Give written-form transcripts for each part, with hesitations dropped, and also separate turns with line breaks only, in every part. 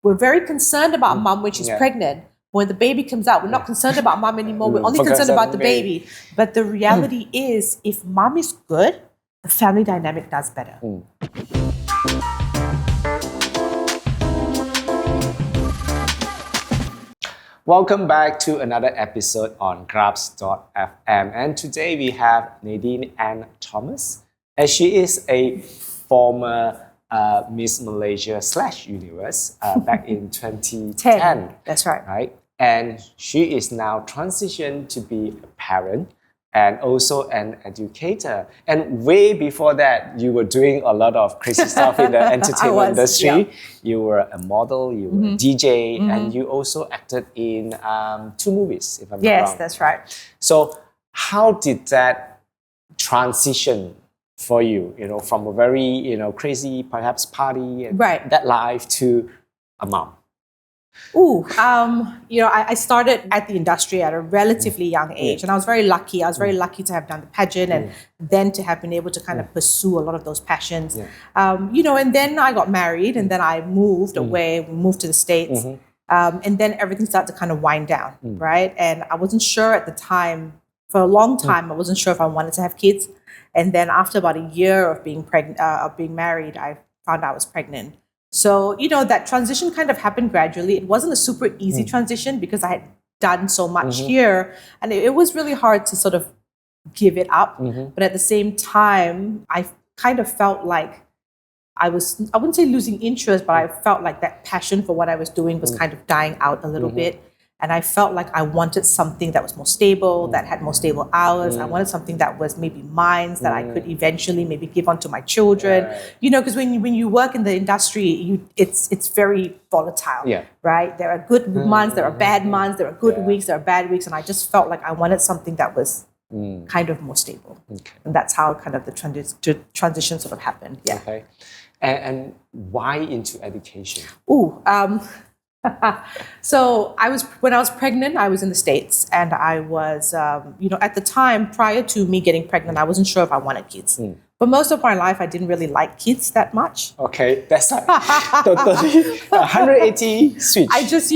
we're very concerned about mom when she's pregnant. When the baby comes out, we're not concerned about mom anymore. We're only concerned about the baby. But the reality is, if mom is good, the family dynamic does better.
Welcome back to another episode on Grabs.fm. And today we have Nadine and Thomas. And she is a former Miss Malaysia / Universe back in 2010.
That's right.
Right? And she is now transitioned to be a parent and also an educator. And way before that, you were doing a lot of crazy stuff in the entertainment industry. Yeah. You were a model, you were a DJ, and you also acted in 2 movies, if I'm not wrong.
Yes, that's right.
So how did that transition for you, from a very, crazy, perhaps party and that life to a mom?
I started at the industry at a relatively young age, and I was very lucky. I was very lucky to have done the pageant and then to have been able to kind of pursue a lot of those passions. And then I got married, and then I moved away, moved to the States, and then everything started to kind of wind down, right? And I wasn't sure at the time, for a long time, I wasn't sure if I wanted to have kids. And then after about a year of being pregnant, of being married, I found out I was pregnant. So, that transition kind of happened gradually. It wasn't a super easy transition because I had done so much here. And it was really hard to sort of give it up. But at the same time, I kind of felt like I wouldn't say losing interest, but I felt like that passion for what I was doing was kind of dying out a little bit. And I felt like I wanted something that was more stable, that had more stable hours. I wanted something that was maybe mine, that I could eventually maybe give on to my children. Because when you work in the industry, it's very volatile, right? There are good months, there are bad months, there are good weeks, there are bad weeks. And I just felt like I wanted something that was kind of more stable. And that's how kind of the transition sort of happened. Yeah.
Okay. And why into education?
So when I was pregnant, I was in the States, and I was, at the time prior to me getting pregnant, I wasn't sure if I wanted kids. But most of my life, I didn't really like kids that much.
Okay, that's like totally 180 switch.
I just,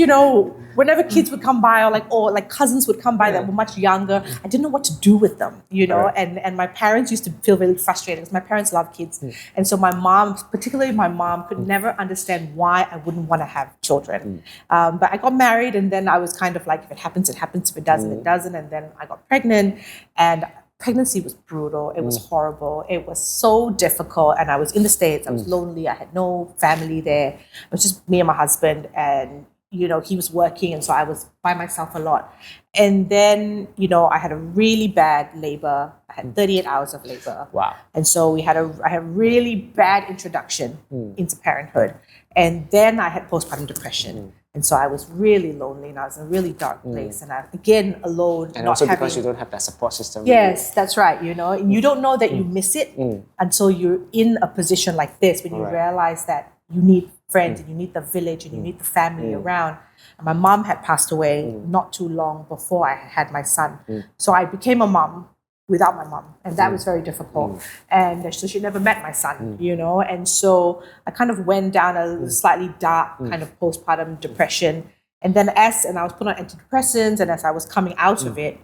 whenever kids would come by or cousins would come by that were much younger, I didn't know what to do with them, and my parents used to feel really frustrated because my parents love kids. And so my mom, particularly my mom, could never understand why I wouldn't want to have children. But I got married, and then I was kind of like, if it happens, it happens. If it doesn't, it doesn't. And then I got pregnant, and pregnancy was brutal. It was horrible. It was so difficult. And I was in the States. I was lonely. I had no family there. It was just me and my husband. And, he was working. And so I was by myself a lot. And then, I had a really bad labor. I had 38 hours of labor.
Wow.
And so I had a really bad introduction into parenthood. And then I had postpartum depression. And so I was really lonely, and I was in a really dark place. And I, again, alone.
And also because you don't have that support system.
Yes, that's right. And you don't know that you miss it until you're in a position like this, when you realize that you need friends, and you need the village, and you need the family around. And my mom had passed away not too long before I had my son. So I became a mom without my mom, and that was very difficult. And so she never met my son, and so I kind of went down a slightly dark kind of postpartum depression. And then I was put on antidepressants, and as I was coming out of it,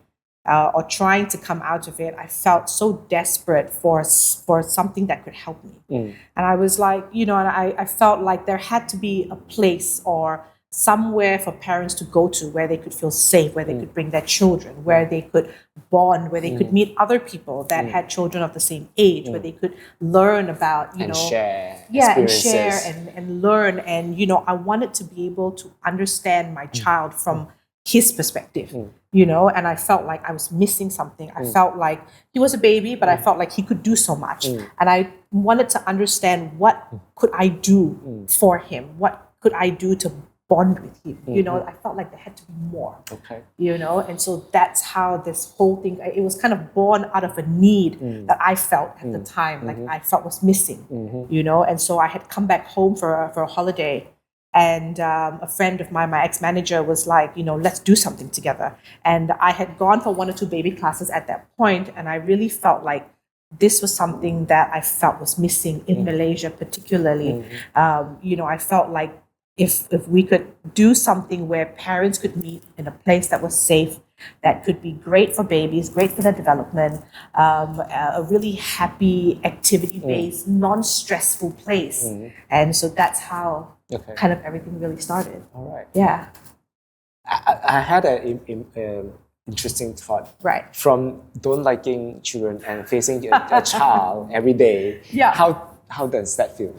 or trying to come out of it, I felt so desperate for something that could help me. And I was like, and I felt like there had to be a place or somewhere for parents to go to where they could feel safe, where they could bring their children, where they could bond, where they could meet other people that had children of the same age, where they could learn about,
share
and learn. And, I wanted to be able to understand my child from his perspective, and I felt like I was missing something. I felt like he was a baby, but I felt like he could do so much. And I wanted to understand, what could I do for him? What could I do to bond with him? I felt like there had to be more.
Okay.
And so that's how this whole thing, it was kind of born out of a need that I felt at the time, like I felt was missing, and so I had come back home for a holiday. And a friend of mine, my ex-manager, was like, let's do something together. And I had gone for 1 or 2 baby classes at that point, and I really felt like this was something that I felt was missing in Malaysia, particularly. I felt like if we could do something where parents could meet in a place that was safe, that could be great for babies, great for their development, a really happy, activity-based, non-stressful place. And so that's how kind of everything really started.
All right.
Yeah.
I had an interesting thought.
Right.
From don't liking children and facing a child every day.
Yeah.
How does that feel?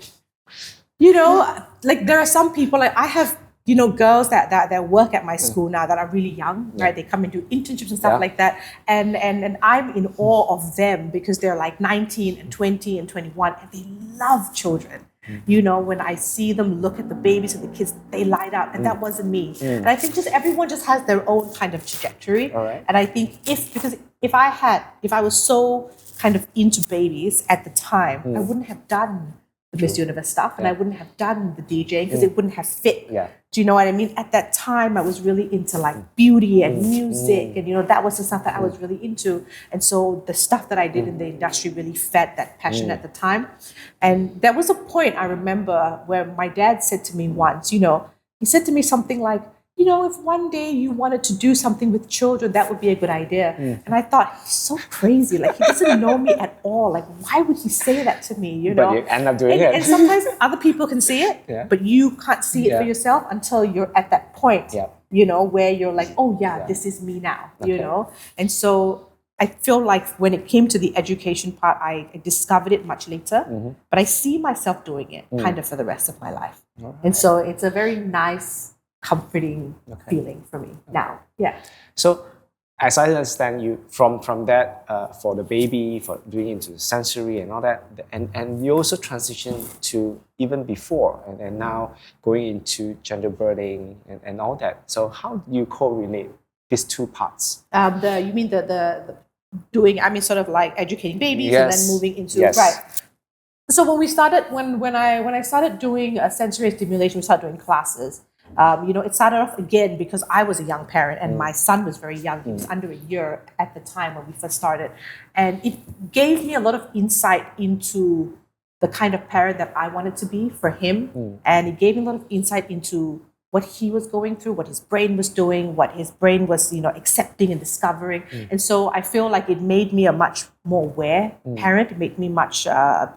You know, like there are some people, like I have, you know, girls that work at my school now that are really young, right? They come and do internships and stuff like that. And I'm in awe of them because they're like 19 and 20 and 21 and they love children. You know, when I see them look at the babies and the kids, they light up. And that wasn't me. And I think just everyone just has their own kind of trajectory.
All right.
And I think if I was so kind of into babies at the time, I wouldn't have done the Miss Universe stuff and I wouldn't have done the DJ because it wouldn't have fit.
Yeah.
Do you know what I mean? At that time, I was really into like beauty and music and, you know, that was the stuff that I was really into. And so the stuff that I did in the industry really fed that passion at the time. And there was a point I remember where my dad said to me once, you know, he said to me something like, you know, if one day you wanted to do something with children, that would be a good idea. And I thought, he's so crazy. Like, he doesn't know me at all. Like, why would he say that to me, you know?
But you end up doing it.
And sometimes other people can see it, but you can't see it for yourself until you're at that point, you know, where you're like, oh, this is me now, you know? And so I feel like when it came to the education part, I discovered it much later, but I see myself doing it kind of for the rest of my life. And so it's a very nice, comforting feeling for me now. Yeah.
So, as I understand you, from that for the baby, for doing into sensory and all that, and you also transition to even before and now going into gender birthing and all that. So, how do you correlate these two parts?
You mean the doing? I mean, sort of like educating babies and then moving into right. So when we started, when I started doing sensory stimulation, we started doing classes. You know, it started off again because I was a young parent and my son was very young. He was under a year at the time when we first started. And it gave me a lot of insight into the kind of parent that I wanted to be for him. And it gave me a lot of insight into what he was going through, what his brain was doing, what his brain was, you know, accepting and discovering. And so I feel like it made me a much more aware parent. It made me much, I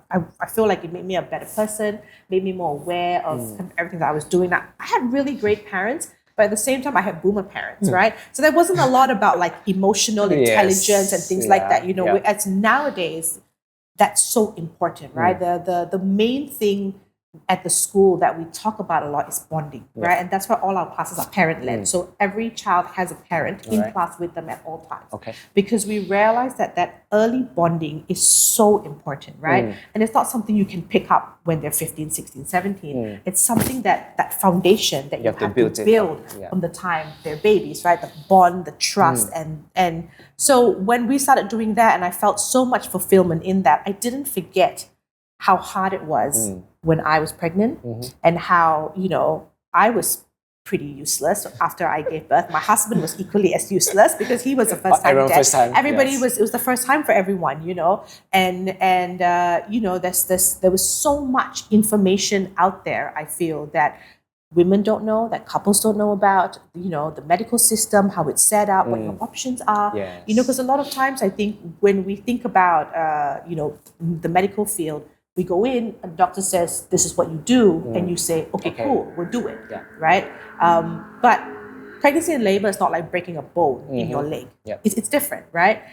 feel like it made me a better person, made me more aware of kind of everything that I was doing. Now, I had really great parents, but at the same time, I had boomer parents, right? So there wasn't a lot about like emotional intelligence and things like that, you know, as nowadays, that's so important, right? The main thing at the school that we talk about a lot is bonding, right? And that's why all our classes are parent-led. So every child has a parent in class with them at all times. Because we realize that early bonding is so important, right? And it's not something you can pick up when they're 15, 16, 17. It's something that foundation that you have to build from the time they're babies, right? The bond, the trust. And so when we started doing that, and I felt so much fulfillment in that, I didn't forget how hard it was when I was pregnant and how, you know, I was pretty useless after I gave birth. My husband was equally as useless because he was the first time dad. Everybody it was the first time for everyone, you know, and you know, there was so much information out there, I feel, that women don't know, that couples don't know about, you know, the medical system, how it's set up, what your options are. You know, because a lot of times I think when we think about, you know, the medical field, we go in and the doctor says, this is what you do. And you say, okay, cool, we'll do it. Right? But pregnancy and labor is not like breaking a bone in your leg. It's different, right?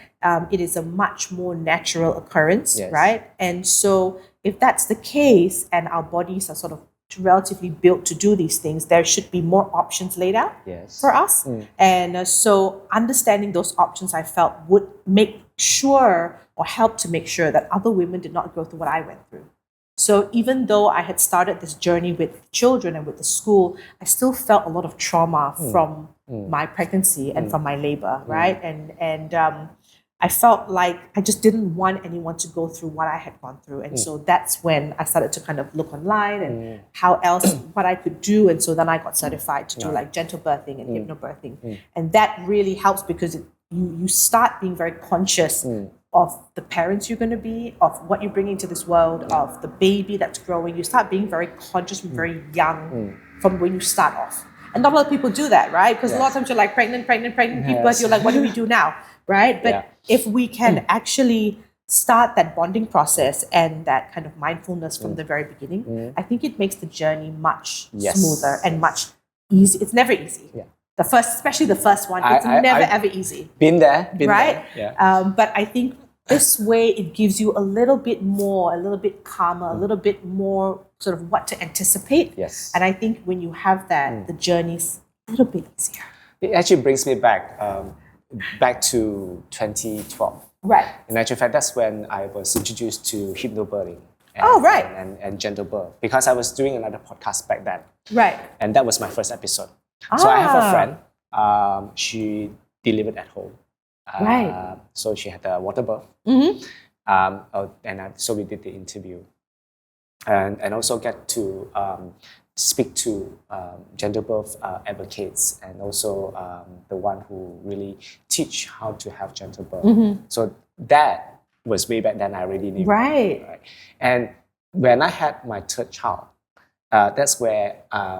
It is a much more natural occurrence, right? And so if that's the case and our bodies are sort of relatively built to do these things, there should be more options laid out for us. And so understanding those options, I felt, would make sure or help to make sure that other women did not go through what I went through. So even though I had started this journey with children and with the school, I still felt a lot of trauma from my pregnancy and from my labor, right? And I felt like I just didn't want anyone to go through what I had gone through. And so that's when I started to kind of look online and how else, what I could do. And so then I got certified to do like gentle birthing and hypnobirthing. And that really helps because you start being very conscious of the parents you're going to be, of what you're bringing to this world, of the baby that's growing. You start being very conscious from very young from when you start off. And not a lot of people do that, right? Because a lot of times you're like pregnant, give birth, you're like, what do we do now, right? But if we can actually start that bonding process and that kind of mindfulness from the very beginning, I think it makes the journey much smoother and much easy. It's never easy. The first, especially the first one, it's never ever easy.
Been there,
right?
There. Yeah.
But I think this way it gives you a little bit more, a little bit calmer, a little bit more sort of what to anticipate.
Yes.
And I think when you have that, the journey's a little bit easier.
It actually brings me back to 2012.
Right.
In actual fact, that's when I was introduced to hypnobirthing. And gentle birth, because I was doing another podcast back then.
Right.
And that was my first episode. So I have a friend. She delivered at home.
Right.
So she had a water birth. So we did the interview, and also get to speak to gender birth advocates, and also the one who really teach how to have gender birth. So that was way back then. I already knew.
Right.
And when I had my third child, that's where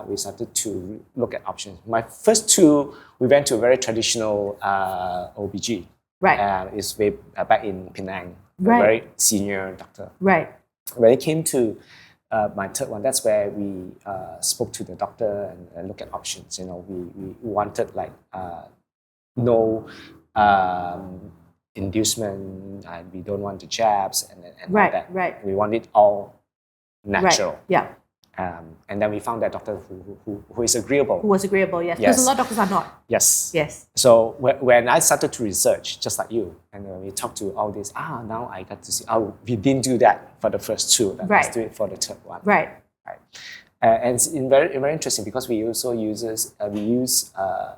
we started to look at options. My first two, we went to a very traditional OBG.
Right.
It's way back in Penang.
Right.
A very senior doctor.
Right.
When it came to my third one, that's where we spoke to the doctor and look at options. You know, we wanted like no inducement, and we don't want the jabs and all that.
Right.
We want it all natural.
Right. Yeah.
And then we found that doctor who is agreeable.
Who was agreeable, yes. Because a lot of doctors are not.
Yes.
Yes.
So when I started to research, just like you, and we talked to all this, now I got to see, we didn't do that for the first two, let's do it for the third one.
Right.
And it's very, very interesting because we also use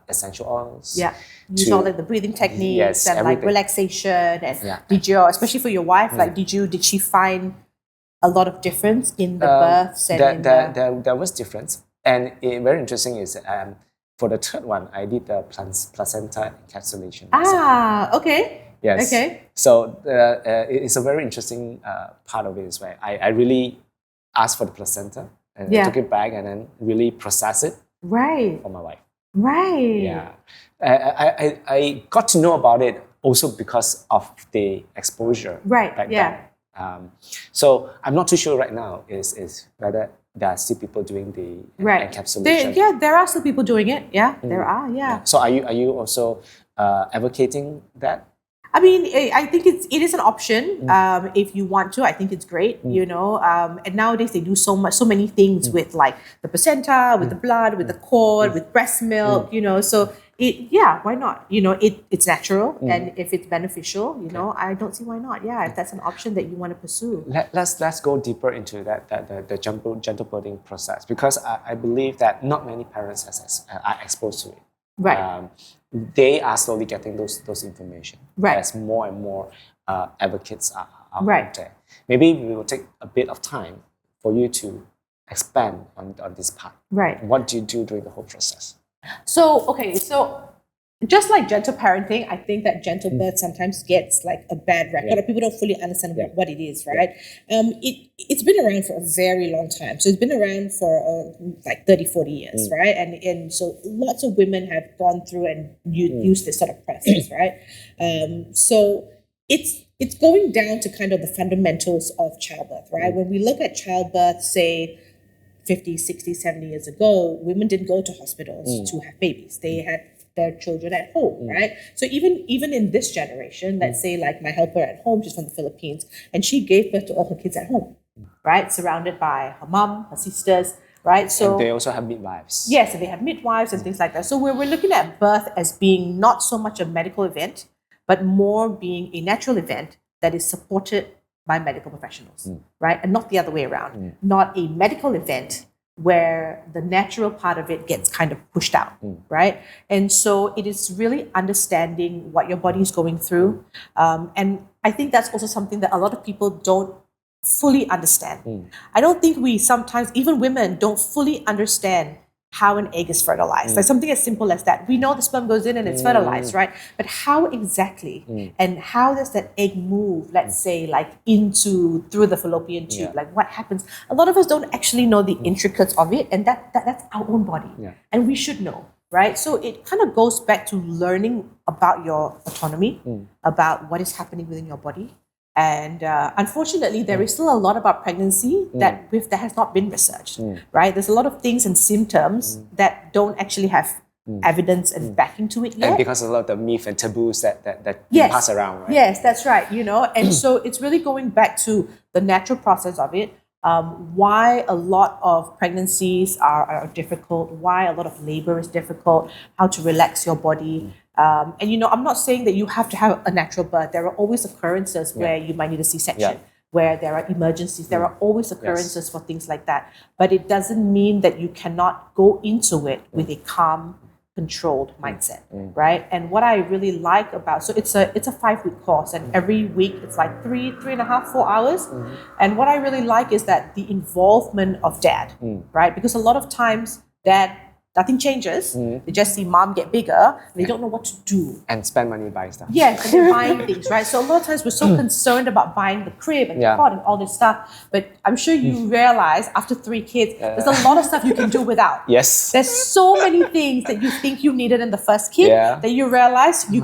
essential oils.
Yeah. Use all like the breathing techniques and
everything.
like relaxation. And did you, especially for your wife, like did she find a lot of difference in the births? And
there was difference. And very interesting is for the third one, I did the placenta encapsulation.
Okay.
Yes.
Okay.
So it's a very interesting part of it is where I really asked for the placenta and I took it back and then really process it for my wife.
Right.
Yeah. I got to know about it also because of the exposure.
Right.
Back then. So I'm not too sure right now is whether there are still people doing the encapsulation.
There are still people doing it. Yeah, there are. Yeah.
So are you also advocating that?
I mean, I think it is an option if you want to. I think it's great, you know. And nowadays they do so many things with like the placenta, with the blood, with the cord, with breast milk, you know. So why not? You know, it's natural, and if it's beneficial, you know, I don't see why not. Yeah, if that's an option that you want to pursue.
Let's go deeper into the gentle birthing process, because I believe that not many parents are exposed to it.
Right.
They are slowly getting those information as more and more advocates are out there. Maybe we will take a bit of time for you to expand on this part.
Right.
What do you do during the whole process? So
just like gentle parenting, I think that gentle birth sometimes gets like a bad record, or people don't fully understand what it is, right? It's been around for a very long time. So it's been around for like 30, 40 years, right? And so lots of women have gone through and used this sort of process, right? So it's going down to kind of the fundamentals of childbirth, right? When we look at childbirth, say 50, 60, 70 years ago, women didn't go to hospitals to have babies. They had their children at home, right? So even in this generation, let's say like my helper at home, she's from the Philippines, and she gave birth to all her kids at home, right? Surrounded by her mom, her sisters, right? So
and they also have midwives.
Yes, and they have midwives and things like that. So we're looking at birth as being not so much a medical event, but more being a natural event that is supported by medical professionals, right? And not the other way around. Not a medical event where the natural part of it gets kind of pushed out, right? And so it is really understanding what your body is going through. And I think that's also something that a lot of people don't fully understand. I don't think we sometimes, even women, don't fully understand how an egg is fertilized. Like something as simple as that. We know the sperm goes in and it's fertilized, right? But how exactly and how does that egg move, let's say, like through the fallopian tube? Like what happens? A lot of us don't actually know the intricacies of it, and that's our own body. And we should know, right? So it kind of goes back to learning about your autonomy, about what is happening within your body. And unfortunately, there is still a lot about pregnancy that has not been researched, right? There's a lot of things and symptoms that don't actually have evidence and backing to it yet.
And because of a lot of the myth and taboos that pass around, right?
Yes, that's right, and so it's really going back to the natural process of it, why a lot of pregnancies are difficult, why a lot of labor is difficult, how to relax your body. And I'm not saying that you have to have a natural birth. There are always occurrences where you might need a C-section, where there are emergencies. There are always occurrences for things like that. But it doesn't mean that you cannot go into it with a calm, controlled mindset, right? And what I really like about, so it's a 5-week course, and every week it's like 3.5, 4 hours. And what I really like is that the involvement of dad, right? Because a lot of times dad, nothing changes. They just see mom get bigger and they don't know what to do.
And spend money buying stuff.
Yes, and they're buying things, right? So a lot of times we're so concerned about buying the crib and the pot and all this stuff. But I'm sure you realize after 3 kids, there's a lot of stuff you can do without.
Yes.
There's so many things that you think you needed in the first kid that you realize you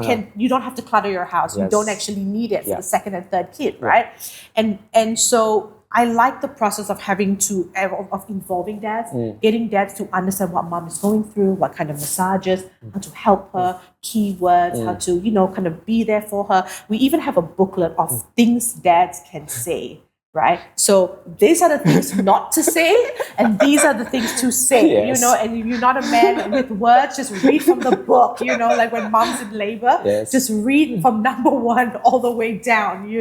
don't have to clutter your house. You don't actually need it for the second and third kid, right? And so I like the process of of involving dads, getting dads to understand what mom is going through, what kind of massages, how to help her, keywords, how to, kind of be there for her. We even have a booklet of things dads can say, right? So these are the things not to say, and these are the things to say, and if you're not a man with words, just read from the book, like when mom's in labor, just read from number 1 all the way down,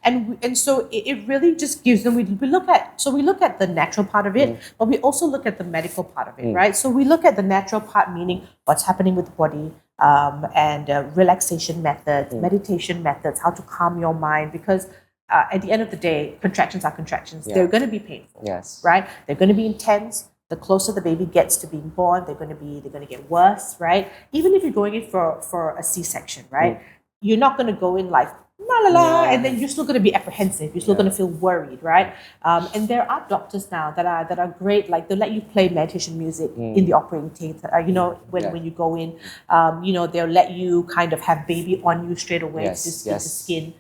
and so it really just gives them, we look at the natural part of it, but we also look at the medical part of it, right? So we look at the natural part, meaning what's happening with the body, and relaxation methods, meditation methods, how to calm your mind, because at the end of the day, contractions are contractions. They're going to be painful, right? They're going to be intense. The closer the baby gets to being born, they're going to get worse, right? Even if you're going in for a C-section, right? You're not going to go in like and then you're still going to be apprehensive. You're still going to feel worried, right? And there are doctors now that are great. Like they'll let you play meditation music in the operating theater. When you go in, they'll let you kind of have baby on you straight away, skin to skin.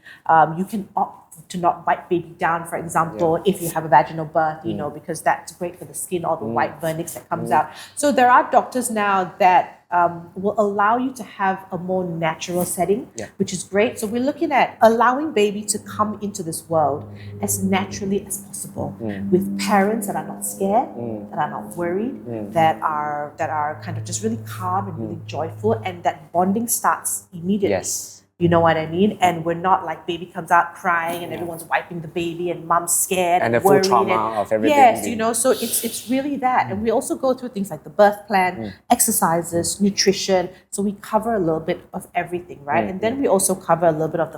You can opt to not wipe baby down, for example, if you have a vaginal birth, because that's great for the skin, all the white vernix that comes out. So there are doctors now that will allow you to have a more natural setting, which is great. So we're looking at allowing baby to come into this world as naturally as possible, with parents that are not scared, that are not worried, that are kind of just really calm and really joyful, and that bonding starts immediately. You know what I mean? And we're not like baby comes out crying and everyone's wiping the baby and mom's scared
and the full trauma of everything.
Yes, so it's really that. And we also go through things like the birth plan, exercises, nutrition. So we cover a little bit of everything, right? And then we also cover a little bit of the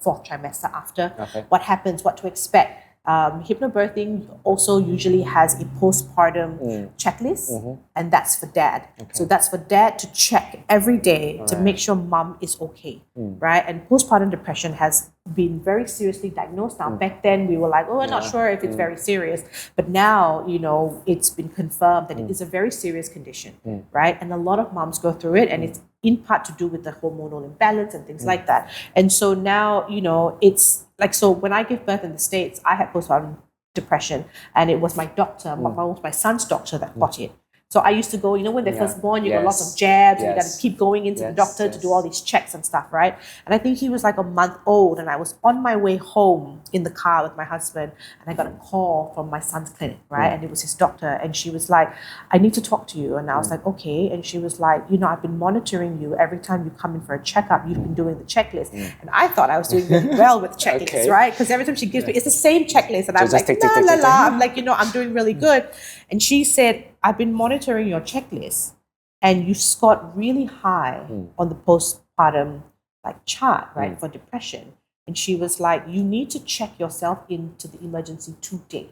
4th trimester after, what happens, what to expect. Hypnobirthing also usually has a postpartum checklist, and that's for dad. So that's for dad to check every day to make sure mom is okay, right? And postpartum depression has been very seriously diagnosed now. Back then we were like, we're not sure if it's very serious, but now it's been confirmed that it is a very serious condition, right? And a lot of moms go through it, and it's in part to do with the hormonal imbalance and things like that. And so now it's like, so when I gave birth in the States, I had postpartum depression, and it was my doctor, my son's doctor, that got it. So I used to go, when they're first born, you got lots of jabs, and you got to keep going into the doctor to do all these checks and stuff, right? And I think he was like a month old, and I was on my way home in the car with my husband, and I got a call from my son's clinic, right? And it was his doctor, and she was like, I need to talk to you. And I was like, okay. And she was like, I've been monitoring you. Every time you come in for a checkup, you've been doing the checklist. And I thought I was doing really well with checklists, right? Because every time she gives me, it's the same checklist. And I'm like, I'm like, I'm doing really good. And she said, I've been monitoring your checklist, and you scored really high on the postpartum chart, right, for depression. And she was like, you need to check yourself into the emergency today.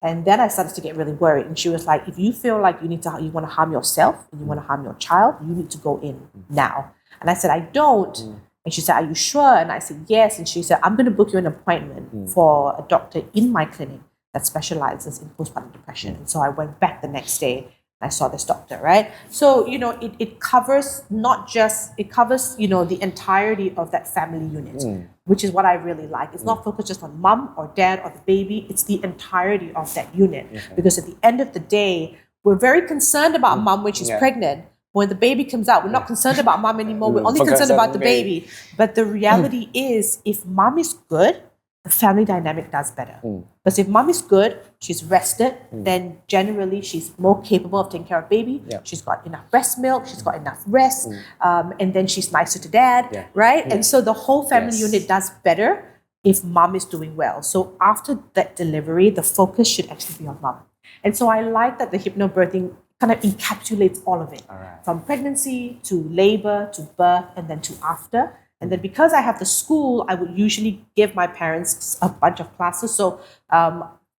And then I started to get really worried. And she was like, if you feel like you want to harm yourself and you want to harm your child, you need to go in now. And I said, I don't. And she said, are you sure? And I said, yes. And she said, I'm going to book you an appointment for a doctor in my clinic that specializes in postpartum depression. And so I went back the next day. I saw this doctor, right? So, it covers the entirety of that family unit, which is what I really like. It's not focused just on mom or dad or the baby. It's the entirety of that unit. Because at the end of the day, we're very concerned about mom when she's pregnant. When the baby comes out, we're not concerned about mom anymore. We're only concerned about the baby. But the reality is, if mom is good, the family dynamic does better. Because if mom is good, she's rested, then generally she's more capable of taking care of baby. She's got enough breast milk, she's got enough rest, and then she's nicer to dad, right? And so the whole family unit does better if mom is doing well. So after that delivery, the focus should actually be on mom. And so I like that the hypnobirthing kind of encapsulates all of it, from pregnancy to labor to birth and then to after. And then because I have the school, I would usually give my parents a bunch of classes. So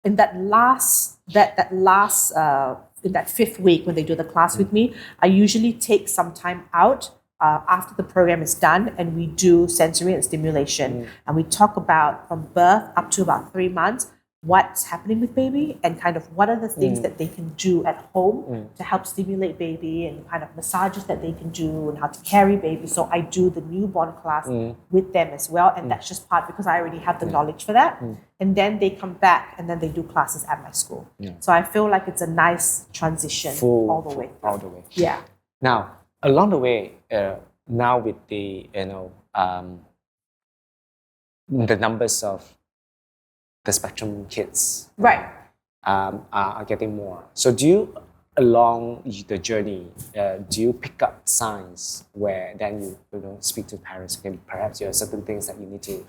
in that fifth week when they do the class with me, I usually take some time out after the program is done, and we do sensory and stimulation. And we talk about from birth up to about 3 months, what's happening with baby and kind of what are the things that they can do at home to help stimulate baby, and kind of massages that they can do and how to carry baby. So I do the newborn class with them as well. And that's just part because I already have the knowledge for that. And then they come back and then they do classes at my school. So I feel like it's a nice transition all the way.
All the way.
Yeah.
Now, along the way, now with the, the numbers of the spectrum kids are getting more. So do you, along the journey, do you pick up signs where then you speak to parents? Okay, perhaps there are certain things that you need to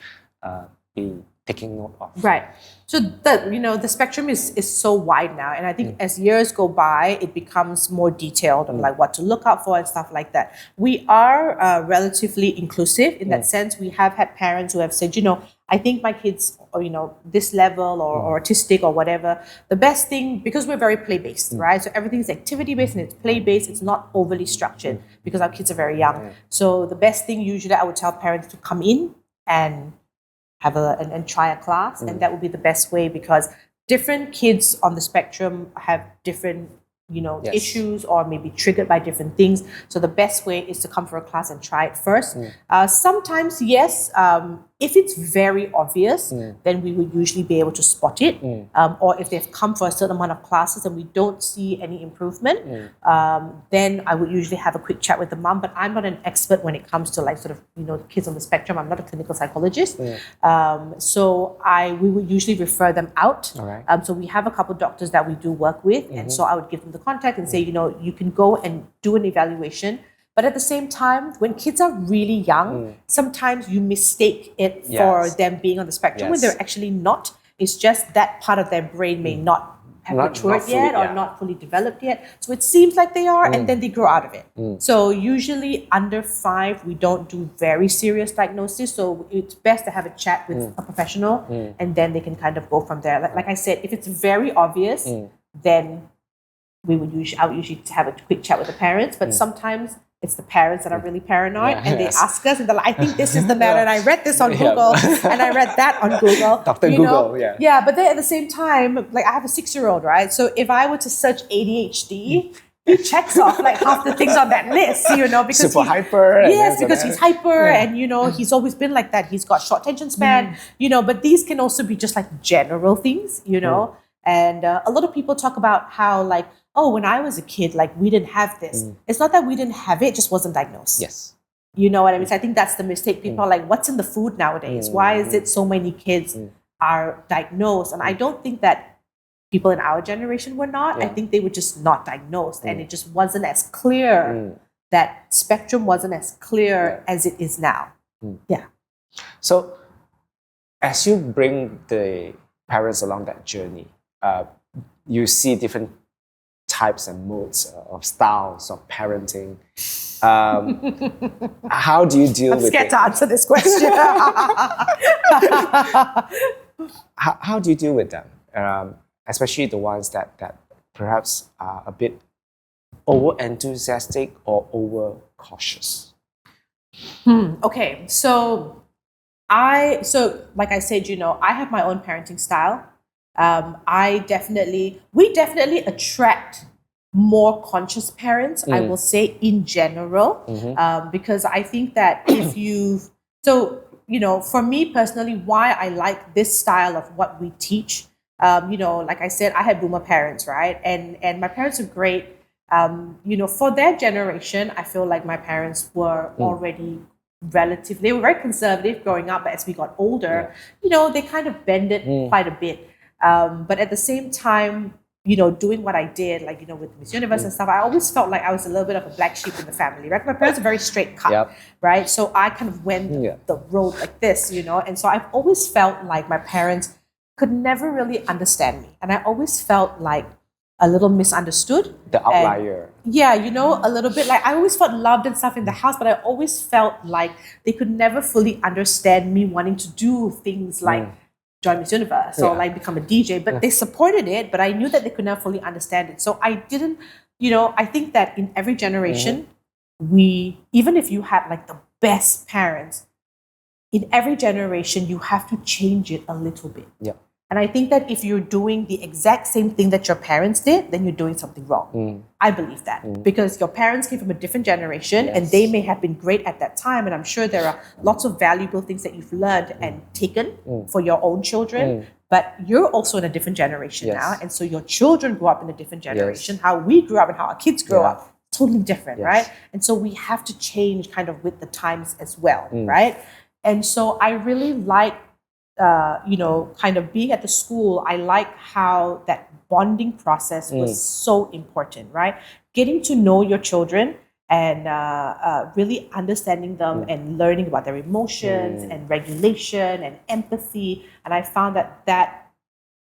be taking note of.
Right. So the spectrum is so wide now, and I think as years go by, it becomes more detailed on like what to look out for and stuff like that. We are relatively inclusive in that sense. We have had parents who have said, I think my kids, this level or autistic or whatever. The best thing, because we're very play-based, right? So everything's activity-based and it's play-based. It's not overly structured because our kids are very young. So the best thing usually I would tell parents to come in and have and try a class, and that would be the best way, because different kids on the spectrum have different issues or maybe triggered by different things. So the best way is to come for a class and try it first. Sometimes, yes, if it's very obvious, then we would usually be able to spot it. Or if they've come for a certain amount of classes and we don't see any improvement, then I would usually have a quick chat with the mom. But I'm not an expert when it comes to like sort of, the kids on the spectrum. I'm not a clinical psychologist. So we would usually refer them out. So we have a couple doctors that we do work with. And so I would give them the contact and say, you can go and do an evaluation. But at the same time, when kids are really young, sometimes you mistake it for them being on the spectrum when they're actually not. It's just that part of their brain may not have matured yet or not fully developed yet. So it seems like they are, and then they grow out of it. So usually under 5, we don't do very serious diagnosis. So it's best to have a chat with a professional, and then they can kind of go from there. Like I said, if it's very obvious, then I would usually have a quick chat with the parents. But sometimes it's the parents that are really paranoid, and they ask us, and they're like, I think this is the matter, and I read this on Google, and I read that on Google.
Dr. Google,
Yeah, but then at the same time, like I have a 6-year-old, right? So if I were to search ADHD, he checks off like half the things on that list, because
super hyper.
Yes, because he's hyper, and he's always been like that. He's got short attention span, but these can also be just like general things, And a lot of people talk about how like, oh, when I was a kid, like we didn't have this. It's not that we didn't have it, just wasn't diagnosed.
Yes.
You know what I mean? So I think that's the mistake. People are like, what's in the food nowadays? Why is it so many kids are diagnosed? And I don't think that people in our generation were not. I think they were just not diagnosed. And it just wasn't as clear. That spectrum wasn't as clear as it is now. Yeah.
So as you bring the parents along that journey, you see different types and modes of styles of parenting. How do you deal with it?
I'm scared to answer this question.
How do you deal with them? especially the ones that perhaps are a bit over enthusiastic or over cautious?
Okay, so like I said, I have my own parenting style. We definitely attract more conscious parents, I will say, in general, because I think that for me personally, why I like this style of what we teach, like I said, I had boomer parents, right? And my parents are great. For their generation, I feel like my parents were already they were very conservative growing up, but as we got older, they kind of bended quite a bit. But at the same time, doing what I did, like, with Miss Universe and stuff, I always felt like I was a little bit of a black sheep in the family, right? My parents are very straight cut, right? So I kind of went the road like this, and so I've always felt like my parents could never really understand me. And I always felt like a little misunderstood.
The outlier.
And, a little bit like I always felt loved and stuff in the house, but I always felt like they could never fully understand me wanting to do things like join Miss Universe or like become a DJ. But they supported it, but I knew that they could never fully understand it. So I didn't, I think that in every generation, even if you had like the best parents, in every generation, you have to change it a little bit.
Yeah.
And I think that if you're doing the exact same thing that your parents did, then you're doing something wrong. I believe that because your parents came from a different generation and they may have been great at that time. And I'm sure there are lots of valuable things that you've learned and taken for your own children. But you're also in a different generation now. And so your children grew up in a different generation. How we grew up and how our kids grow up, totally different, right? And so we have to change kind of with the times as well, right? And so I really like kind of being at the school. I like how that bonding process was so important, right? Getting to know your children and really understanding them and learning about their emotions and regulation and empathy. And I found that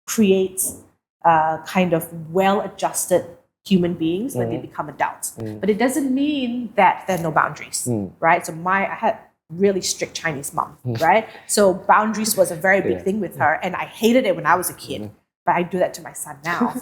creates kind of well-adjusted human beings when they become adults. But it doesn't mean that there are no boundaries, right? So I had really strict Chinese mom, right? So boundaries was a very big thing with her, and I hated it when I was a kid. But I do that to my son now,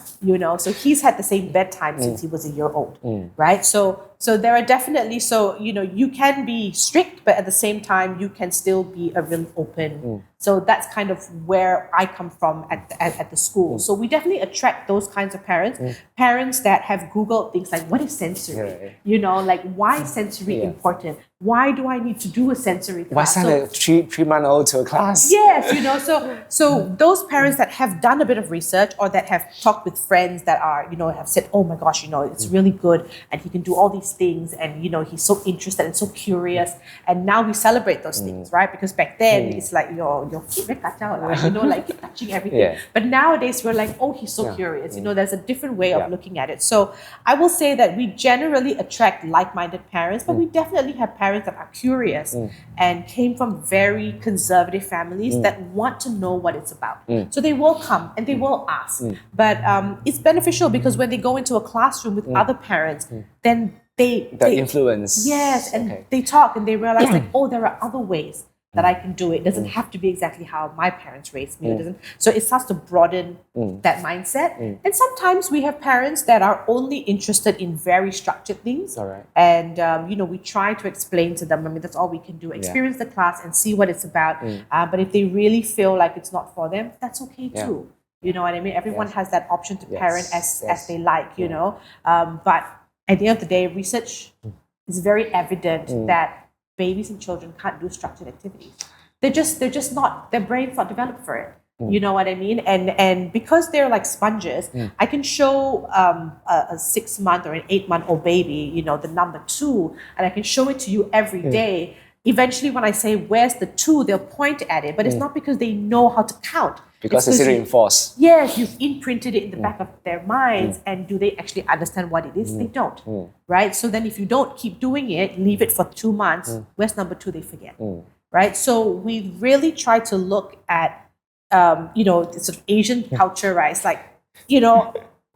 So he's had the same bedtime since he was a year old, right? So there are definitely, you can be strict, but at the same time, you can still be a really open. So that's kind of where I come from at the school. So we definitely attract those kinds of parents, parents that have Googled things like, what is sensory? Like, why is sensory important? Why do I need to do a sensory class?
Why send a 3-month-old to a class?
Yes, so those parents that have done a bit of research or that have talked with friends that are, have said, oh my gosh, it's really good and he can do all these things and, he's so interested and so curious. And now we celebrate those things, right? Because back then it's like, your feet very kacau, like keep touching everything. Yeah. But nowadays we're like, oh, he's so curious. There's a different way of looking at it. So I will say that we generally attract like-minded parents, but we definitely have parents that are curious and came from very conservative families that want to know what it's about. So they will come and they will ask. But it's beneficial because when they go into a classroom with other parents, then they
influence.
Yes, and they talk and they realize like, oh, there are other ways that I can do it. It doesn't have to be exactly how my parents raised me. So it starts to broaden that mindset. And sometimes we have parents that are only interested in very structured things.
All right.
And, we try to explain to them. I mean, that's all we can do. Experience the class and see what it's about. But if they really feel like it's not for them, that's okay too. You know what I mean? Everyone has that option to parent as they like, But at the end of the day, research is very evident that babies and children can't do structured activities. They're just not, their brain's not developed for it. You know what I mean? And because they're like sponges, I can show a 6-month or an 8-month-old baby, the number 2, and I can show it to you every day. Eventually, when I say, where's the 2, they'll point at it, but it's not because they know how to count.
Because it's reinforced.
Yes, you've imprinted it in the back of their minds, and do they actually understand what it is? They don't, right? So then if you don't keep doing it, leave it for 2 months, where's number 2? They forget, right? So we really try to look at, the sort of Asian culture, right? It's like,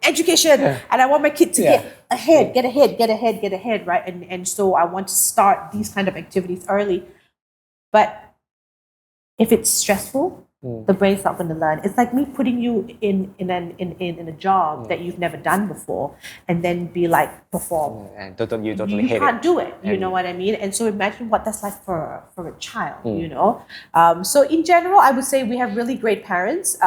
education, and I want my kid to get ahead, right? And so I want to start these kind of activities early. But if it's stressful, the brain's not going to learn. It's like me putting you in a job that you've never done before, and then be like, perform.
And you totally
You
hate
can't
it.
do it. You know what I mean? And so imagine what that's like for a child. You know. So in general, I would say we have really great parents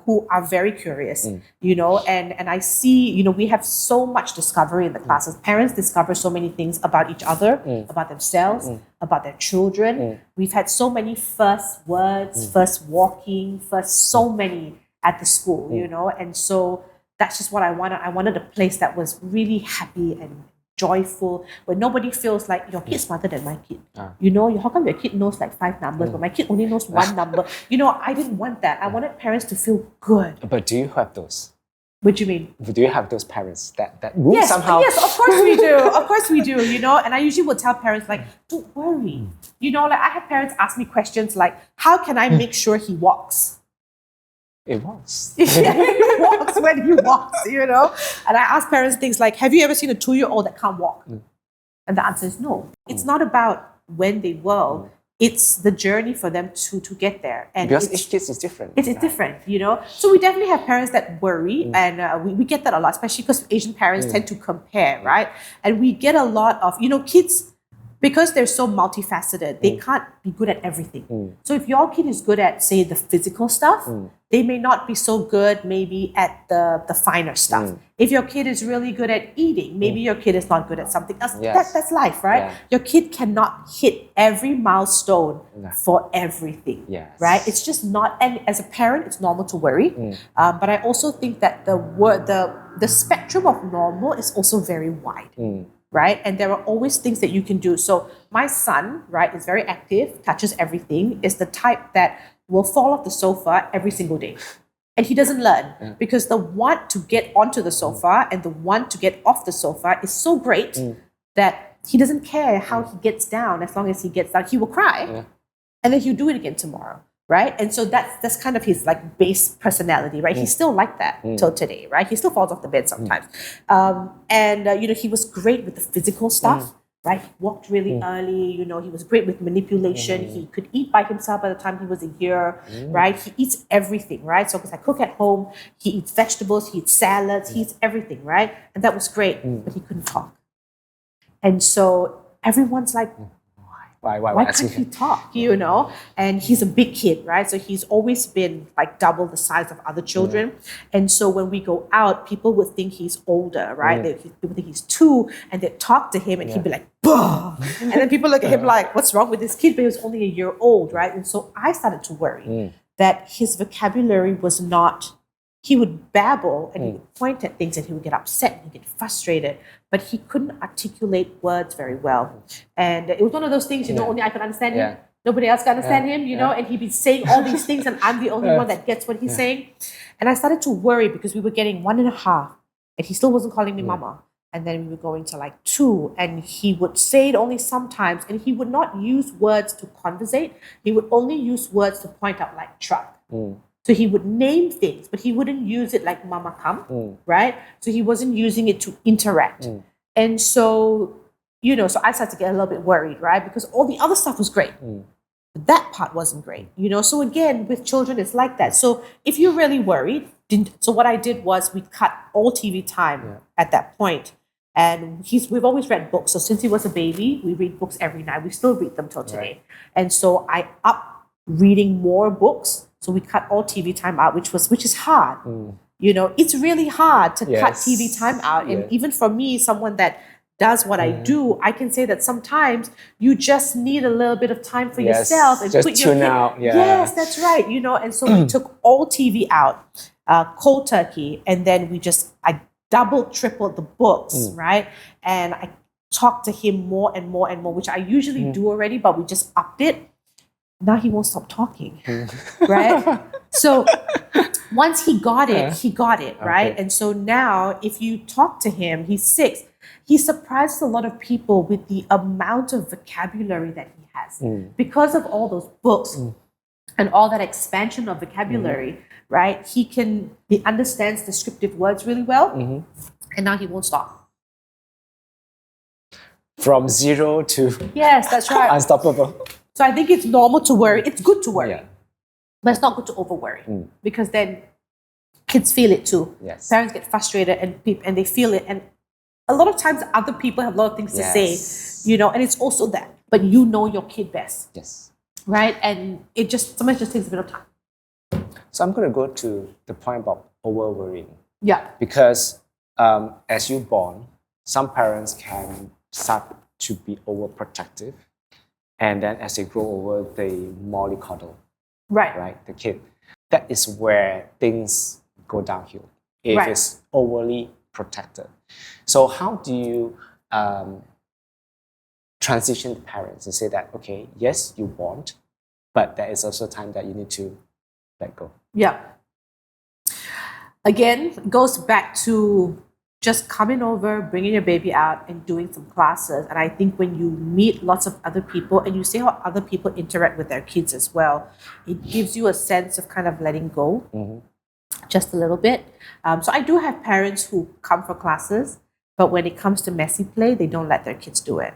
who are very curious. You know, and I see, you know, we have so much discovery in the classes. Parents discover so many things about each other, about themselves, about their children. We've had so many first words, first walking, first so many at the school, you know, and so that's just what I wanted. I wanted a place that was really happy and joyful, where nobody feels like your kid's smarter than my kid. You know, how come your kid knows like 5 numbers, but my kid only knows 1 number? You know, I didn't want that. I wanted parents to feel good.
But do you have those?
What do you mean?
Do you have those parents that move somehow?
Yes, of course we do. Of course we do, you know. And I usually will tell parents, like, don't worry. You know, like I have parents ask me questions like, how can I make sure he walks?
It walks.
Yeah, he walks when he walks, you know. And I ask parents things like, have you ever seen a 2-year-old that can't walk? And the answer is no. It's not about when they will. It's the journey for them to get there. And
because each kid is different.
It's different, you know. So we definitely have parents that worry, and we get that a lot, especially because Asian parents tend to compare, right? And we get a lot of, you know, kids, because they're so multifaceted, they can't be good at everything. So if your kid is good at, say, the physical stuff, they may not be so good maybe at the finer stuff. If your kid is really good at eating, maybe your kid is not good at something else.
Yes.
That's life, right?
Yeah.
Your kid cannot hit every milestone for everything,
Yes.
right? It's just not, and as a parent, it's normal to worry. But I also think that the spectrum of normal is also very wide. Right? And there are always things that you can do. So my son, right, is very active, touches everything, is the type that will fall off the sofa every single day. And he doesn't learn because the want to get onto the sofa and the want to get off the sofa is so great that he doesn't care how he gets down. As long as he gets down, he will cry and then he'll do it again tomorrow. Right? And so that's kind of his like base personality, right? He's still like that till today, right? He still falls off the bed sometimes. You know, he was great with the physical stuff, right? He walked really early, you know, he was great with manipulation. He could eat by himself by the time he was a year, right? He eats everything, right? So because I cook at home, he eats vegetables, he eats salads, he eats everything, right? And that was great, but he couldn't talk. And so everyone's like, why can't he talk, you know? And he's a big kid, right? So he's always been like double the size of other children. And so when we go out, people would think he's older, right? People think he's 2, and they'd talk to him and he'd be like, bah! And then people look at him like, what's wrong with this kid? But he was only a year old, right? And so I started to worry that his vocabulary was not, he would babble and he would point at things and he would get upset and he'd get frustrated, but he couldn't articulate words very well. And it was one of those things, you know, only I could understand him. Nobody else can understand him, you know, and he'd be saying all these things and I'm the only one that gets what he's saying. And I started to worry because we were getting 1.5 and he still wasn't calling me mama. And then we were going to like 2 and he would say it only sometimes and he would not use words to conversate. He would only use words to point out like truck. So he would name things, but he wouldn't use it like mama come, right? So he wasn't using it to interact. And so, you know, so I started to get a little bit worried, right? Because all the other stuff was great. But that part wasn't great, you know? So again, with children, it's like that. So if you're really worried, so what I did was we cut all TV time at that point. And we've always read books. So since he was a baby, we read books every night. We still read them till today. And so I up reading more books. So we cut all TV time out, which is hard. You know, it's really hard to cut TV time out. And even for me, someone that does what I do, I can say that sometimes you just need a little bit of time for yourself and
just
put your
tune out.
Yes, that's right. You know, and so we took all TV out, cold turkey, and then I tripled the books, right? And I talked to him more and more and more, which I usually do already, but we just upped it. Now he won't stop talking, right? So once he got it, right? And so now if you talk to him, he's 6, he surprises a lot of people with the amount of vocabulary that he has because of all those books and all that expansion of vocabulary, right? He understands descriptive words really well, and now he won't stop.
From 0 to
yes, that's right.
unstoppable.
So I think it's normal to worry. It's good to worry. But it's not good to over worry because then kids feel it too.
Yes.
Parents get frustrated and they feel it. And a lot of times other people have a lot of things to say, and it's also that. But you know your kid best.
Yes.
Right? And it sometimes just takes a bit of time.
So I'm going to go to the point about over worrying.
Yeah.
Because as you're born, some parents can start to be overprotective. And then as they grow older, they mollycoddle. Right, the kid. That is where things go downhill if it's overly protected. So how do you transition to parents and say that, okay, yes, you want, but there is also time that you need to let go?
Yeah. Again, it goes back to just coming over, bringing your baby out and doing some classes. And I think when you meet lots of other people and you see how other people interact with their kids as well, it gives you a sense of kind of letting go just a little bit. So I do have parents who come for classes, but when it comes to messy play, they don't let their kids do it,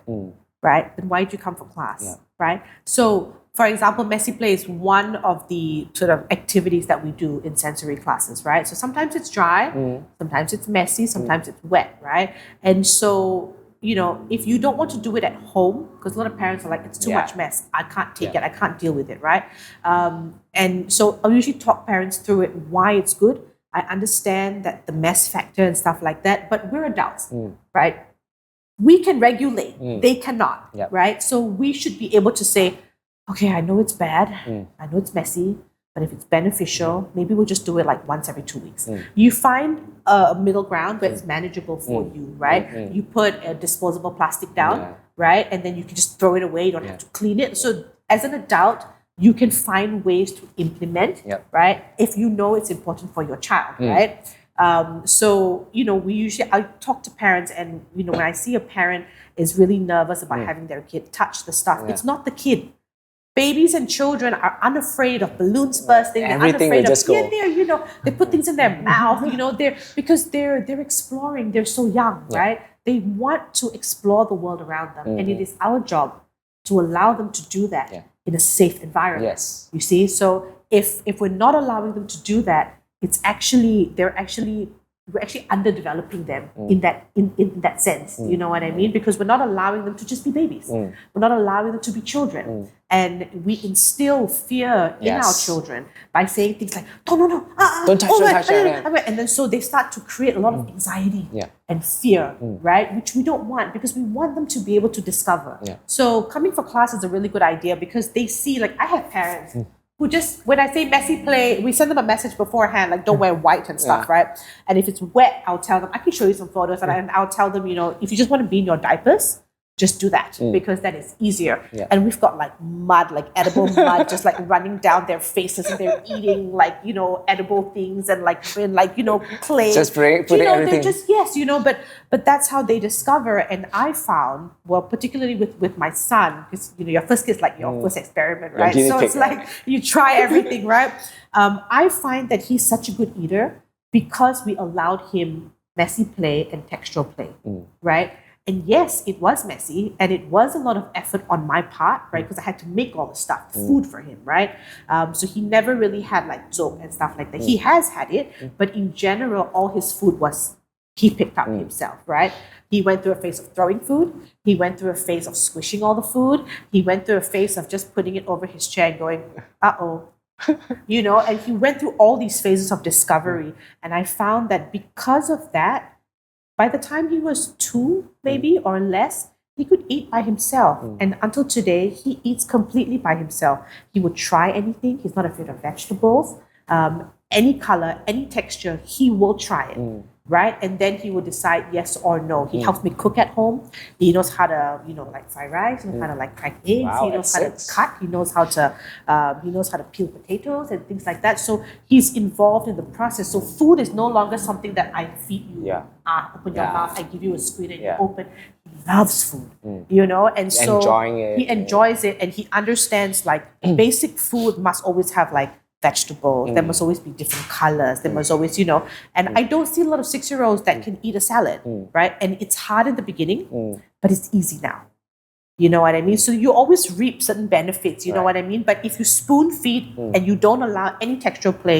right? Then why do you come for class, right? So for example, messy play is one of the sort of activities that we do in sensory classes, right? So sometimes it's dry, sometimes it's messy, sometimes it's wet, right? And so, if you don't want to do it at home, because a lot of parents are like, it's too much mess, I can't take it, I can't deal with it, right? And so I usually talk parents through it, why it's good. I understand that the mess factor and stuff like that, but we're adults, right? We can regulate, they cannot, right? So we should be able to say, okay, I know it's bad, I know it's messy, but if it's beneficial, maybe we'll just do it like once every 2 weeks. You find a middle ground where it's manageable for you, right? You put a disposable plastic down, right? And then you can just throw it away, you don't have to clean it. So as an adult, you can find ways to implement, right? If you know it's important for your child, right? So, I talk to parents and, when I see a parent is really nervous about having their kid touch the stuff, it's not the kid. Babies and children are unafraid of balloons bursting. They're unafraid of they put things in their mouth. Because they're exploring. They're so young, right? They want to explore the world around them, and it is our job to allow them to do that in a safe environment.
Yes.
You see, so if we're not allowing them to do that, we're actually underdeveloping them in that sense. You know what I mean? Because we're not allowing them to just be babies. We're not allowing them to be children. And we instill fear in our children by saying things like, don't touch that. And then so they start to create a lot of anxiety and fear, right? Which we don't want because we want them to be able to discover. So coming for class is a really good idea because they see, like I have parents who just, when I say messy play, we send them a message beforehand, like don't wear white and stuff, right? And if it's wet, I'll tell them, I can show you some photos and I'll tell them, if you just want to be in your diapers, just do that because that is easier. And we've got like mud, like edible mud, just like running down their faces and they're eating like, edible things and like clay.
Just putting everything.
They're just, but that's how they discover. And I found, well, particularly with my son, because, your first kid's like your first experiment, right? So it's like you try everything, right? I find that he's such a good eater because we allowed him messy play and textual play, right? And yes, it was messy and it was a lot of effort on my part, right? Because I had to make all the stuff, food for him, right? So he never really had like soap and stuff like that. He has had it, but in general, all his food he picked up himself, right? He went through a phase of throwing food. He went through a phase of squishing all the food. He went through a phase of just putting it over his chair and going, uh-oh. And he went through all these phases of discovery. And I found that because of that, by the time he was 2, maybe, or less, he could eat by himself. And until today, he eats completely by himself. He would try anything. He's not afraid of vegetables. Any color, any texture, he will try it. Right? And then he will decide yes or no. He helps me cook at home. He knows how to, like fry rice, he knows how to like crack eggs, he knows how to cut, he knows how to peel potatoes and things like that. So he's involved in the process. So food is no longer something that I feed you. Open your mouth, I give you a screen and you open. He loves food, and so
enjoying it.
He enjoys it and he understands like basic food must always have like vegetables, there must always be different colors, there must always, and I don't see a lot of 6-year-olds that can eat a salad, right? And it's hard in the beginning, but it's easy now, You know what I mean? So you always reap certain benefits, you know what I mean? But if you spoon feed and you don't allow any textual play,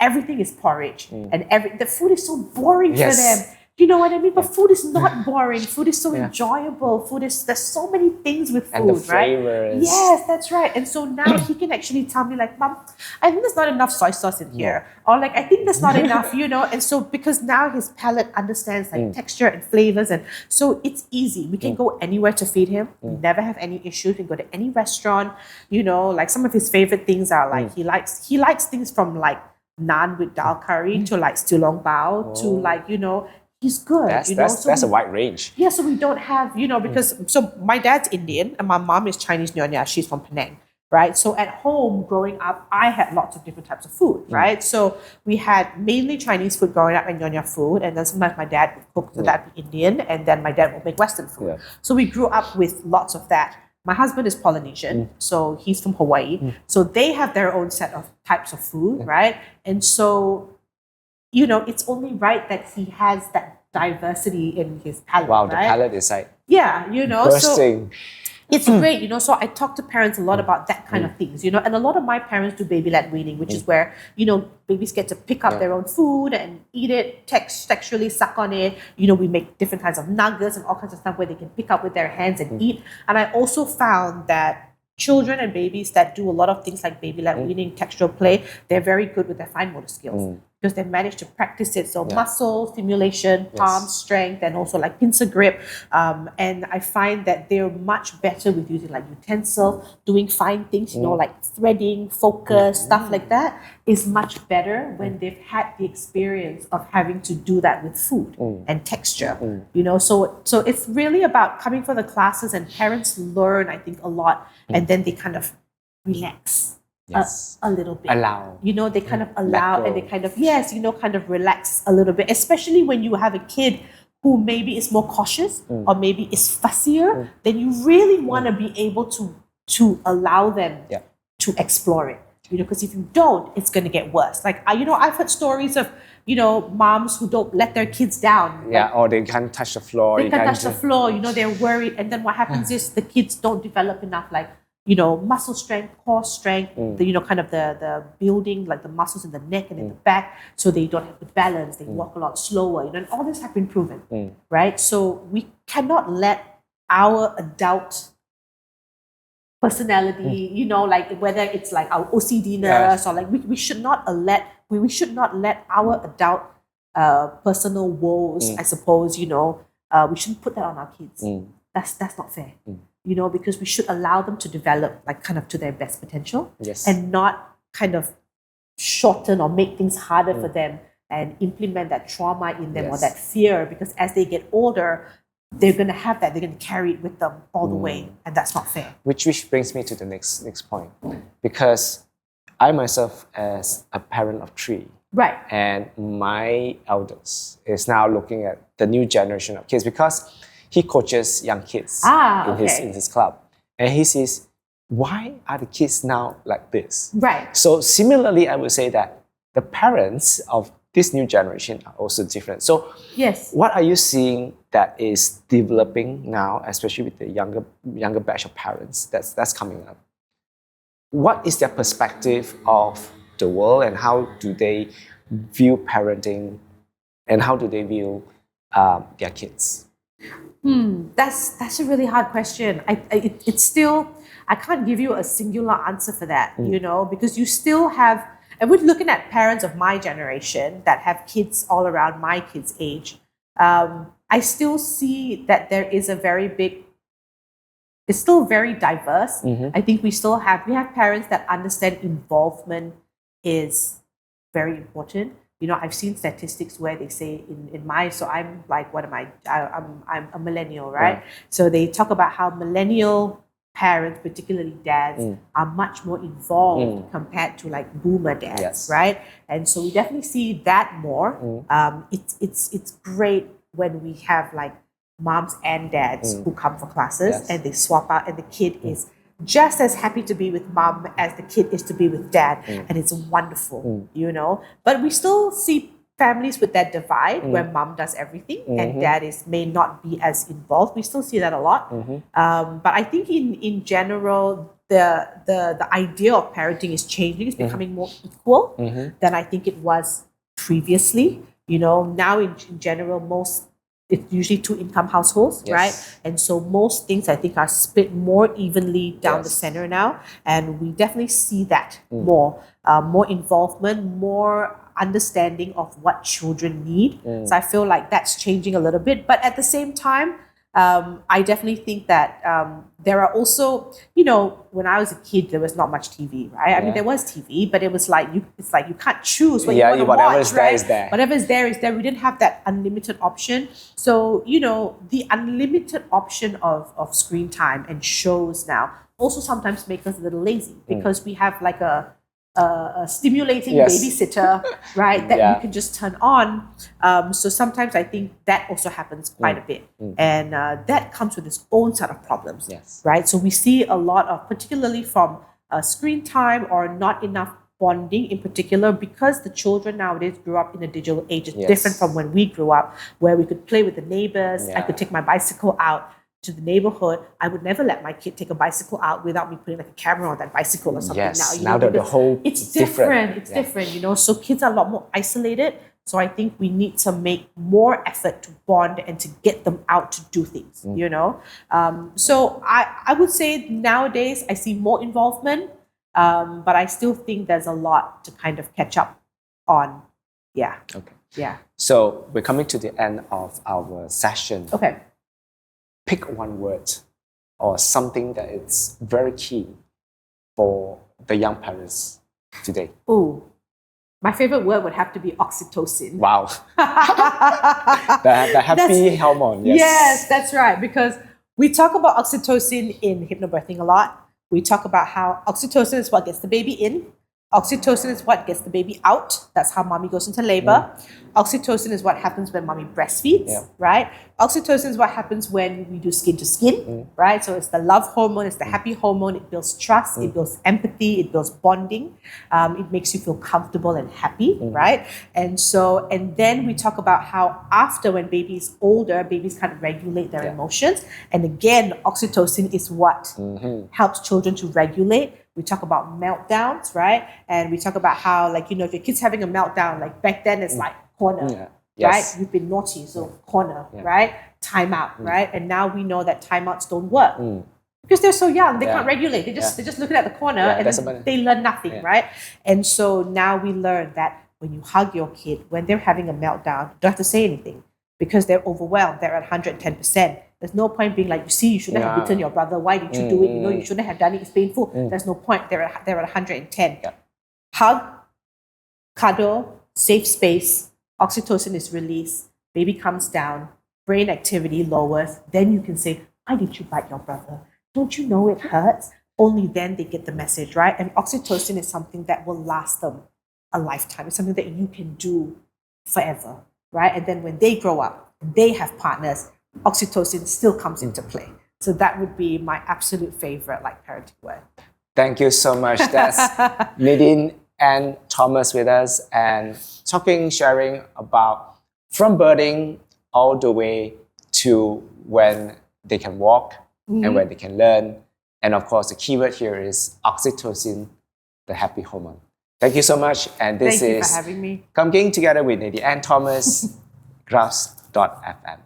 everything is porridge. And the food is so boring for them. You know what I mean? But food is not boring. Food is so enjoyable. There's so many things with food,
and the flavors.
Right? Yes, that's right. And so now he can actually tell me like, Mom, I think there's not enough soy sauce in here. Or like, I think there's not enough, you know? And so because now his palate understands like texture and flavors. And so it's easy. We can go anywhere to feed him. We never have any issues. We can go to any restaurant, you know, like some of his favorite things are like, he likes things from like naan with dal curry to like stilong bao to like, you know, he's good.
That's a wide range.
Yeah, so we don't have, you know, because so my dad's Indian and my mom is Chinese Nyonya. She's from Penang, right? So at home growing up, I had lots of different types of food, right? So we had mainly Chinese food growing up and Nyonya food, and then sometimes my dad would cook, so that'd be Indian, and then my dad would make Western food. So we grew up with lots of that. My husband is Polynesian, so he's from Hawaii. So they have their own set of types of food, right? And so, you know, it's only right that he has that diversity in his palate.
Wow, the palate is like
you know,
bursting.
So it's great, you know. So I talk to parents a lot about that kind of things, you know, and a lot of my parents do baby-led weaning, which is where, you know, babies get to pick up their own food and eat it, textually suck on it. You know, we make different kinds of nuggets and all kinds of stuff where they can pick up with their hands and eat. And I also found that children and babies that do a lot of things like baby-led weaning, textual play, they're very good with their fine motor skills. Because they managed to practice it. So muscle, stimulation, palm strength, and also like pincer grip. And I find that they're much better with using like utensil, doing fine things, you know, like threading, focus, stuff like that is much better when they've had the experience of having to do that with food and texture. You know, so it's really about coming for the classes, and parents learn, I think, a lot, and then they kind of relax. A little bit.
Allow.
You know, they kind of allow and they kind of, you know, kind of relax a little bit, especially when you have a kid who maybe is more cautious or maybe is fussier, then you really want to be able to allow them to explore it. You know, because if you don't, it's going to get worse. Like, you know, I've heard stories of, you know, moms who don't let their kids down.
Yeah, or they can't touch the floor.
They can't touch the floor, you know, they're worried. And then what happens is the kids don't develop enough, like, you know, muscle strength, core strength, you know, kind of the building, like the muscles in the neck and in the back, so they don't have the balance, they walk a lot slower, you know, and all this have been proven, right? So we cannot let our adult personality, you know, like whether it's like our OCD-ness or like we should not let our adult personal woes, I suppose, you know, we shouldn't put that on our kids. That's not fair. You know, because we should allow them to develop like kind of to their best potential and not kind of shorten or make things harder for them and implement that trauma in them or that fear, because as they get older, they're going to have that, they're going to carry it with them all the way, and that's not fair.
Which brings me to the next point, because I myself, as a parent of 3,
right,
and my eldest is now looking at the new generation of kids, because he coaches young kids in his club. And he says, why are the kids now like this?
Right.
So similarly, I would say that the parents of this new generation are also different. So what are you seeing that is developing now, especially with the younger batch of parents that's coming up? What is their perspective of the world, and how do they view parenting, and how do they view their kids?
That's a really hard question. It's still, I can't give you a singular answer for that, you know, because you still have, and we're looking at parents of my generation that have kids all around my kids' age. I still see that there is a very big, it's still very diverse. I think we have parents that understand involvement is very important. You know, I've seen statistics where they say so I'm like, what am I? I'm a millennial, right? So they talk about how millennial parents, particularly dads, are much more involved compared to like boomer dads, right? And so we definitely see that more. It's great when we have like moms and dads who come for classes and they swap out, and the kid is just as happy to be with mom as the kid is to be with dad, and it's wonderful, you know. But we still see families with that divide where mom does everything and dad may not be as involved. We still see that a lot. But I think in general, the idea of parenting is changing. It's becoming more equal than I think it was previously. You know, now in general, it's usually two-income households, right? And so most things I think are split more evenly down the center now, and we definitely see that more involvement, more understanding of what children need. So I feel like that's changing a little bit, but at the same time, I definitely think that there are also, you know, when I was a kid, there was not much TV, right? I mean, there was TV, but it was like you can't choose what you want to
whatever
watch,
is there
right?
is there.
Whatever is there is there. We didn't have that unlimited option. So, you know, the unlimited option of screen time and shows now also sometimes make us a little lazy because we have like a stimulating babysitter, right, that you can just turn on. So sometimes I think that also happens quite a bit. And that comes with its own set of problems, right? So we see a lot of, particularly from screen time or not enough bonding in particular, because the children nowadays grew up in a digital age. It's different from when we grew up, where we could play with the neighbors. I could take my bicycle out to the neighborhood. I would never let my kid take a bicycle out without me putting like a camera on that bicycle or something.
Now the whole
it's different. It's different, you know. So kids are a lot more isolated. So I think we need to make more effort to bond and to get them out to do things, you know. So I would say nowadays I see more involvement, but I still think there's a lot to kind of catch up on. Yeah.
Okay.
Yeah.
So we're coming to the end of our session.
Okay.
Pick one word or something that is very key for the young parents today.
Ooh, my favorite word would have to be oxytocin.
Wow. the happy hormone.
Yes, that's right. Because we talk about oxytocin in hypnobirthing a lot. We talk about how oxytocin is what gets the baby in. Oxytocin is what gets the baby out. That's how mommy goes into labor. Oxytocin is what happens when mommy breastfeeds, right? Oxytocin is what happens when we do skin to skin, right? So it's the love hormone, it's the happy hormone. It builds trust, it builds empathy, it builds bonding. It makes you feel comfortable and happy, right? And then we talk about how after, when baby's older, babies kind of regulate their emotions. And again, oxytocin is what helps children to regulate. We talk about meltdowns, right? And we talk about how, like, you know, if your kid's having a meltdown, like back then it's like corner, right? You've been naughty, so corner, right? Timeout, right? And now we know that timeouts don't work because they're so young, they can't regulate. They're just looking at the corner and they learn nothing, right? And so now we learn that when you hug your kid, when they're having a meltdown, you don't have to say anything because they're overwhelmed. They're at 110%. There's no point being like, you see, you shouldn't have beaten your brother. Why did you do it? You know, you shouldn't have done it. It's painful. There's no point. They're at 110. Hug, cuddle, safe space. Oxytocin is released. Baby comes down. Brain activity lowers. Then you can say, why did you bite your brother? Don't you know it hurts? Only then they get the message, right? And oxytocin is something that will last them a lifetime. It's something that you can do forever, right? And then when they grow up, they have partners, oxytocin still comes into play. So that would be my absolute favorite, like, parenting word.
Thank you so much. That's Nadine and Thomas with us, and sharing about from birthing all the way to when they can walk and when they can learn. And of course, the keyword here is oxytocin, the happy hormone. Thank you so much. And this
Thank you
is
for having me.
Come Together with Nadine and Thomas, Graphs.fm.